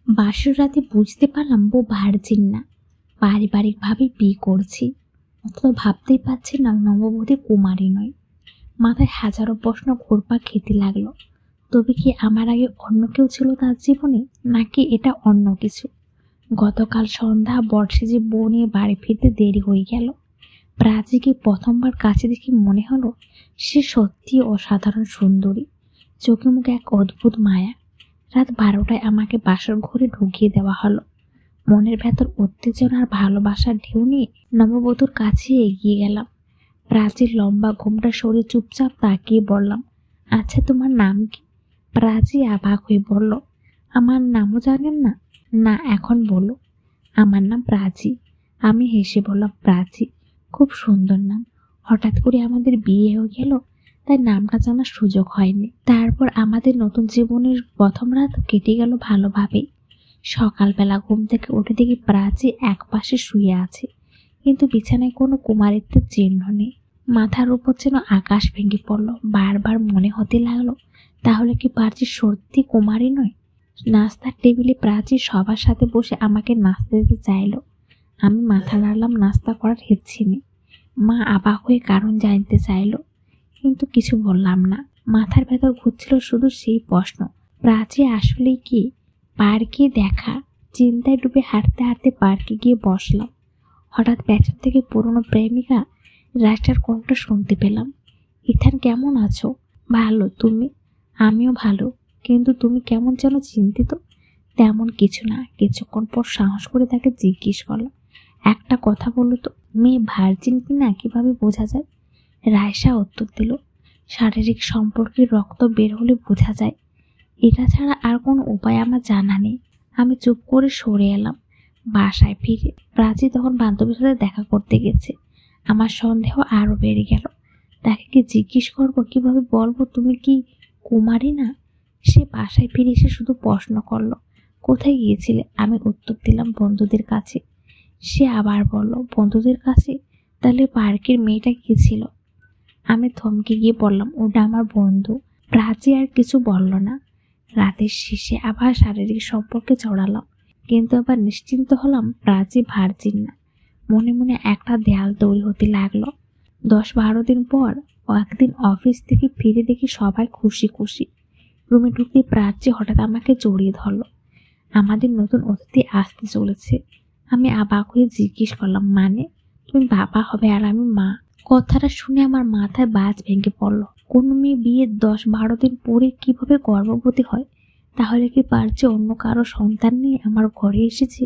বাসর রাতে বুঝতে পারলাম বউ ভার্জিন না, পারিবারিকভাবে বিয়ে করছি। অথচ ভাবতেই পারছি না নববধূ কুমারী নয়। মাথায় হাজারো প্রশ্ন ঘুরপাক খেতে লাগলো। তবে কি আমার আগে অন্য কেউ ছিল তার জীবনে, নাকি এটা অন্য কিছু? গতকাল সন্ধ্যা বর্ষে বউ নিয়ে বাড়ি ফিরতে দেরি হয়ে গেল। প্রাচীকে প্রথমবার কাছে দেখে মনে হলো সে সত্যি অসাধারণ সুন্দরী, চোখে মুখে এক অদ্ভুত মায়া। রাত 12টায় আমাকে বাসর ঘরে ঢুকিয়ে দেওয়া হলো। মনের ভেতর উত্তেজনা আর ভালোবাসার ঢেউ নিয়ে নববধূর কাছে এগিয়ে গেলাম। প্রাচীর লম্বা ঘোমটা সরে চুপচাপ তাকিয়ে বললাম, আচ্ছা তোমার নাম কি? প্রাচী অবাক হয়ে বলল, আমার নামও জানেন না? না, এখন বলো। আমার নাম প্রাচী। আমি হেসে বললাম, প্রাচী খুব সুন্দর নাম। হঠাৎ করে আমাদের বিয়ে হয়ে গেল, তাই নামটা জানার সুযোগ হয়নি। তারপর আমাদের নতুন জীবনের প্রথম রাত কেটে গেল ভালোভাবেই। সকালবেলা ঘুম থেকে উঠে দেখি প্রাচী এক পাশে শুয়ে আছে, কিন্তু বিছানায় কোনো কুমারিত্বের চিহ্ন নেই। মাথার উপর যেন আকাশ ভেঙে পড়লো। বারবার মনে হতে লাগলো, তাহলে কি প্রাচী সত্যি কুমারী নয়? নাস্তার টেবিলে প্রাচী সবার সাথে বসে আমাকে নাস্তা দিতে চাইলো। আমি মাথা নাড়লাম, নাস্তা করার ইচ্ছে নেই। মা অবাক হয়ে কারণ জানতে চাইলো, কিন্তু কিছু বললাম না। মাথার ভেতর ঘুরছিল শুধু সেই প্রশ্ন, প্রাচী আসলেই কি? পার্কে দেখা। চিন্তায় ডুবে হাঁটতে হাঁটতে পার্কে গিয়ে বসলাম। হঠাৎ পেছন থেকে পুরনো প্রেমিকা রাজটার কণ্ঠ শুনতে পেলাম। ইথান, কেমন আছো? ভালো, তুমি? আমিও ভালো, কিন্তু তুমি কেমন যেন চিন্তিত। তেমন কিছু না। কিছুক্ষণ পর সাহস করে তাকে জিজ্ঞেস করলাম, একটা কথা বলো তো, মেয়ে ভার্জিন কিনা কিভাবে বোঝা যায়? রায়সা উত্তর দিল, শারীরিক সম্পর্কে রক্ত বের হলে বোঝা যায়। এটা ছাড়া আর কোনো উপায় আমার জানা নেই। আমি চুপ করে সরে এলাম। বাসায় ফিরে প্রাচী তখন বান্ধবীর সাথে দেখা করতে গেছে। আমার সন্দেহ আরও বেড়ে গেল। তাকে কি জিজ্ঞেস করবো, কিভাবে বলবো তুমি কি কুমারী না? সে বাসায় ফিরে এসে শুধু প্রশ্ন করলো, কোথায় গিয়েছিলে? আমি উত্তর দিলাম, বন্ধুদের কাছে। সে আবার বলল, বন্ধুদের কাছে? তাহলে পার্কের মেয়েটা কি ছিল? আমি থমকে গিয়ে বললাম, ওটা আমার বন্ধু। প্রাচী আর কিছু বলল না। রাতের শেষে আবার শারীরিক সম্পর্কে জড়ালাম, কিন্তু আবার নিশ্চিন্ত হলাম প্রাচী ভার্জিন না। মনে মনে একটা দেয়াল তৈরি হতে লাগলো। 10-12 দিন পর একদিন অফিস থেকে ফিরে দেখি সবাই খুশি খুশি। রুমে ঢুকতে প্রাচী হঠাৎ আমাকে জড়িয়ে ধরলো। আমাদের নতুন অতিথি আসতে চলেছে। আমি অবাক হয়ে জিজ্ঞেস করলাম, মানে? তুমি বাবা হবে আর আমি মা? কথাটা শুনে আমার মাথায় বাজ ভেঙে পড়লো। কোনো মেয়ে বিয়ের 10-12 দিন পরে কিভাবে গর্ভবতী হয়? তাহলে কি প্রাচী অন্য কারো সন্তান নিয়ে আমার ঘরে এসেছে?